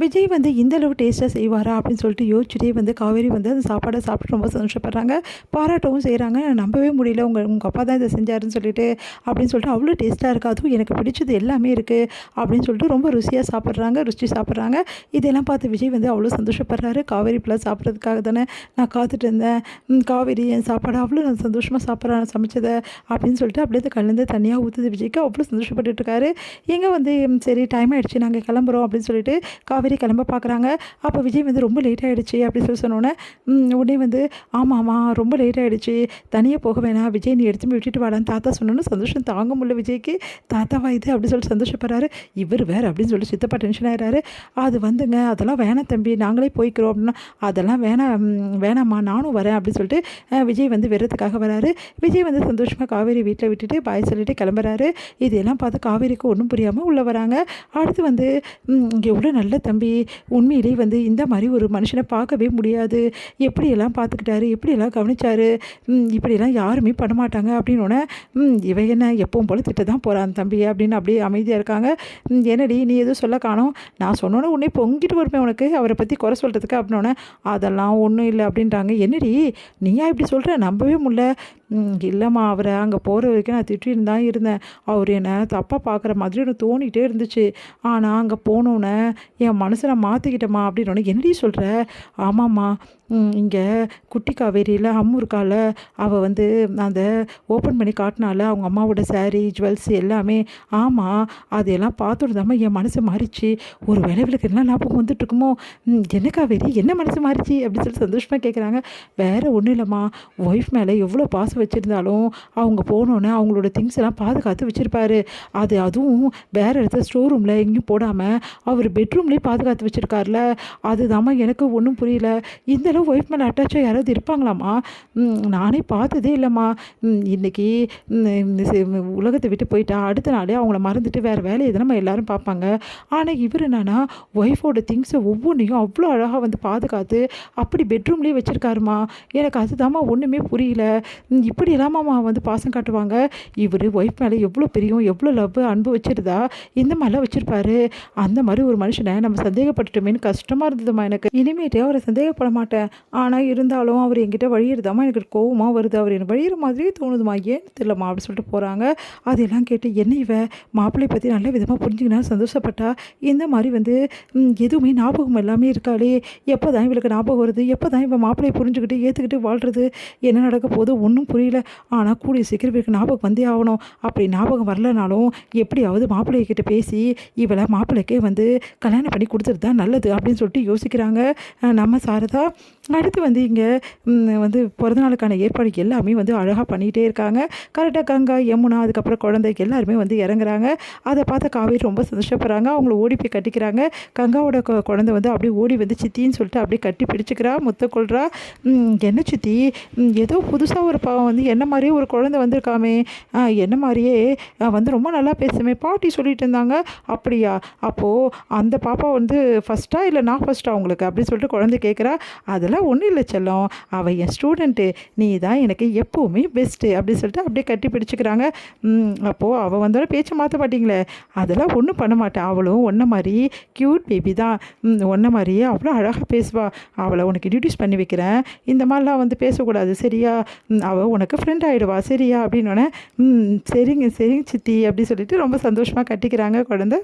விஜய் வந்து இந்த அளவு டேஸ்ட்டாக செய்வாரா அப்படின்னு சொல்லிட்டு யோசிச்சுட்டே வந்து காவேரி வந்து அந்த சாப்பாடை சாப்பிட்டு ரொம்ப சந்தோஷப்படுறாங்க. பாராட்டவும் செய்கிறாங்க. நம்பவே முடியல உங்கள் உங்கள் அப்பா தான் இதை செஞ்சாருன்னு சொல்லிட்டு அப்படின்னு சொல்லிட்டு அவ்வளோ டேஸ்ட்டாக இருக்குது. அதுவும் எனக்கு பிடிச்சது எல்லாமே இருக்குது அப்படின்னு சொல்லிட்டு ரொம்ப ருசியாக சாப்பிட்றாங்க. ருசி சாப்பிட்றாங்க. இதெல்லாம் பார்த்து விஜய் வந்து அவ்வளோ சந்தோஷப்படுறாரு. காவேரி இப்பெல்லாம் சாப்பிட்றதுக்காக தானே நான் காத்துட்டு இருந்தேன். காவேரி என் சாப்பாடு அவ்வளோ நான் சந்தோஷமாக சாப்பிட்றேன் சமைச்சதை அப்படின்னு சொல்லிட்டு அப்படியே கல்லேருந்து தனியாக ஊற்றுது. விஜய்க்கு அவ்வளோ சந்தோஷப்பட்டுட்டு இருக்காரு. எங்கே வந்து சரி டைம் ஆகிடுச்சு நாங்கள் கிளம்புறோம் அப்படின்னு சொல்லிட்டு காவேரி கிளம்ப பார்க்குறாங்க. அப்போ விஜய் வந்து ரொம்ப லேட் ஆகிடுச்சு அப்படின்னு சொல்லி சொன்னோன்னே உடனே வந்து ஆமாம்மா ரொம்ப லேட் ஆகிடுச்சு, தனியாக போக வேணாம் விஜய், நீ எடுத்து போய் விட்டுட்டு வாடான்னு தாத்தா சொன்னோன்னு சந்தோஷம் தாங்க முடியல விஜய்க்கு. தாத்தாவா இது அப்படின்னு சொல்லி சந்தோஷப்படுறாரு. இவர் வேறு அப்படின்னு சொல்லி சித்தப்பா டென்ஷன் ஆகிறாரு. அது வந்துங்க அதெல்லாம் வேணாம் தம்பி, நாங்களே போய்க்கிறோம் அப்படின்னா அதெல்லாம் வேணாம்மா நானும் வரேன் அப்படின்னு சொல்லிட்டு விஜய் வந்து வெறதுக்காக வராரு. விஜய் வந்து சந்தோஷமாக காவேரி வீட்டில் விட்டுட்டு பாய் சொல்லிட்டு கிளம்புறாரு. இதெல்லாம் பார்த்து காவேரிக்கு ஒன்றும் புரியாமல் உள்ளே வராங்க. அடுத்து வந்து எவ்வளோ நல்ல தம்பி, உண்மையிலே வந்து இந்த மாதிரி ஒரு மனுஷனை பார்க்கவே முடியாது, எப்படியெல்லாம் பார்த்துக்கிட்டாரு, எப்படியெல்லாம் கவனிச்சாரு, இப்படியெல்லாம் யாருமே பண்ண மாட்டாங்க அப்படின்னோடனே இவன் என்ன எப்பவும் போல் திட்ட தான் போகிறான் தம்பி அப்படின்னு அப்படியே அமைதியாக இருக்காங்க. என்னடி நீ எதுவும் சொல்ல காணோம், நான் சொன்னோன்னே உடனே பொங்கிட்டு வருவேன் உனக்கு அவரை பற்றி குறை சொல்கிறதுக்கு அப்படின்னோடனே அதெல்லாம் ஒன்றும் இல்லை அப்படின்றாங்க. என்னடி நீயா இப்படி சொல்கிற, நம்பவே முடியல. இல்லைம்மா அவரை அங்கே போகிற வரைக்கும் நான் திட்டின்னு தான் இருந்தேன், அவர் என்னை தப்பாக பார்க்குற மாதிரி எனக்கு தோணிகிட்டே இருந்துச்சு, ஆனால் அங்கே போனோன்னே என் மனசை நான் மாற்றிக்கிட்டேம்மா அப்படின்னோடனே என்னடி சொல்கிற. ஆமாம்மா இங்கே குட்டி காவேரியில் அம்மு இருக்கால, அவள் வந்து அந்த ஓப்பன் பண்ணி காட்டினால அவங்க அம்மாவோட சாரீ ஜுவல்ஸ் எல்லாமே, ஆமாம் அதையெல்லாம் பார்த்துட்டு தாம்மா என் மனசு மாறிச்சு. ஒரு விளைவுகளுக்கு என்ன ஞாபகம் வந்துட்டு இருக்குமோ, என்ன காவேரி என்ன மனசு மாறிச்சு அப்படின்னு சொல்லி சந்தோஷமாக கேட்குறாங்க. வேறு ஒன்றும் இல்லைம்மா, ஒய்ஃப் மேலே எவ்வளோ பாசம் வச்சுருந்தாலும் அவங்க போனோன்னே அவங்களோட திங்ஸ் எல்லாம் பாதுகாத்து வச்சுருப்பாரு. அதுவும் வேறு இடத்துல ஸ்டோர் ரூமில் எங்கேயும் போடாமல் அவர் பெட்ரூம்லேயே பாதுகாத்து வச்சுருக்காருல, அதுதாம்மா எனக்கு ஒன்றும் புரியல. இந்த ஒய்ஃப் மேலே அட்டாச்சாக யாராவது இருப்பாங்களாம்மா, நானே பார்த்ததே இல்லைம்மா. இன்றைக்கி உலகத்தை விட்டு போயிட்டா அடுத்த நாளே அவங்கள மறந்துட்டு வேறு வேலையை தான் நம்ம எல்லோரும் பார்ப்பாங்க. ஆனால் இவர் என்னன்னா ஒய்ஃபோட திங்ஸை ஒவ்வொன்றையும் அவ்வளோ அழகாக வந்து பாதுகாத்து அப்படி பெட்ரூம்லேயே வச்சுருக்காருமா. எனக்கு அதுதாம்மா ஒன்றுமே புரியல. இப்படி இல்லாமம்மா வந்து பாசம் காட்டுவாங்க. இவர் ஒய்ஃப் மேலே எவ்வளோ பெரியும் எவ்வளோ லவ் அன்பு வச்சுருந்தா இந்த மாதிரிலாம் வச்சுருப்பாரு. அந்த மாதிரி ஒரு மனுஷனை நம்ம சந்தேகப்பட்டுட்டோமேனு கஷ்டமாக இருந்ததும்மா எனக்கு. இனிமேட்டே அவரை சந்தேகப்பட மாட்டேன். ஆனால் இருந்தாலும் அவர் என்கிட்ட வழியிறதாம்மா எனக்கு கோவமாக வருது, அவர் என்னை வழியிற மாதிரியே தோணுதுமா, ஏன்னு தெரியலம்மா அப்படின்னு சொல்லிட்டு போகிறாங்க. அதெல்லாம் கேட்டு என்ன இவ மாப்பிள்ளை பற்றி நல்ல விதமாக புரிஞ்சுக்கினா சந்தோஷப்பட்டா, இந்த மாதிரி வந்து எதுவுமே ஞாபகம் எல்லாமே இருக்காளே, எப்போ தான் இவளுக்கு ஞாபகம் வருது, எப்போ தான் இவன் மாப்பிள்ளையை புரிஞ்சுக்கிட்டு ஏற்றுக்கிட்டு வாழ்கிறது, என்ன நடக்க போது ஒன்றும் புரியல. ஆனால் கூடிய சீக்கிரம் இவருக்கு ஞாபகம் வந்தே ஆகணும். அப்படி ஞாபகம் வரலனாலும் எப்படியாவது மாப்பிள்ளைகிட்ட பேசி இவளை மாப்பிள்ளைக்கே வந்து கல்யாணம் பண்ணி கொடுத்துட்டு தான் நல்லது அப்படின்னு சொல்லிட்டு யோசிக்கிறாங்க நம்ம சாரதா. அடுத்து வந்து இங்கே வந்து பிறந்தநாளுக்கான ஏற்பாடு எல்லாமே வந்து அழகாக பண்ணிகிட்டே இருக்காங்க. கரெக்டாக கங்கா யமுனா அதுக்கப்புறம் குழந்தைக்கு எல்லாருமே வந்து இறங்குறாங்க. அதை பார்த்த காவேரி ரொம்ப சந்தோஷப்படுறாங்க. அவங்கள ஓடி போய் கட்டிக்கிறாங்க. கங்காவோட குழந்தை வந்து அப்படியே ஓடி வந்து சித்தின்னு சொல்லிட்டு அப்படியே கட்டி பிடிச்சிக்கிறா, முத்த கொள்றா. என்ன சித்தி, ஏதோ புதுசாக ஒரு பாவம் வந்து என்ன மாதிரியே ஒரு குழந்தை வந்திருக்காமே, என்ன மாதிரியே வந்து ரொம்ப நல்லா பேசுமே பாட்டி சொல்லிட்டு இருந்தாங்க. அப்படியா, அப்போது அந்த பாப்பா வந்து ஃபஸ்ட்டா இல்லை நான் ஃபஸ்ட்டா உங்களுக்கு அப்படின்னு சொல்லிட்டு குழந்தை கேட்குறா. அதெல்லாம் ஒன்றும் இல்லை செல்லம், அவள் என் ஸ்டூடெண்ட்டு, நீ தான் எனக்கு எப்போவுமே பெஸ்ட்டு அப்படின்னு சொல்லிட்டு அப்படியே கட்டி பிடிச்சிக்கிறாங்க. அப்போது அவள் வந்தாலும் பேச்சை மாற்ற மாட்டிங்களே, அதெல்லாம் ஒன்றும் பண்ண மாட்டேன், அவளும் ஒன்றை மாதிரி க்யூட் பேபி தான், ஒன்றை மாதிரியே அவ்வளோ அழகாக பேசுவா, அவளை உனக்கு இன்ட்ரடியூஸ் பண்ணி வைக்கிறேன், இந்த மாதிரிலாம் வந்து பேசக்கூடாது சரியா, அவள் உனக்கு ஃப்ரெண்ட் ஆகிடுவா சரியா அப்படின்னோடனே சரிங்க சரிங்க சித்தி அப்படி சொல்லிட்டு ரொம்ப சந்தோஷமாக கட்டிக்கிறாங்க குழந்தை.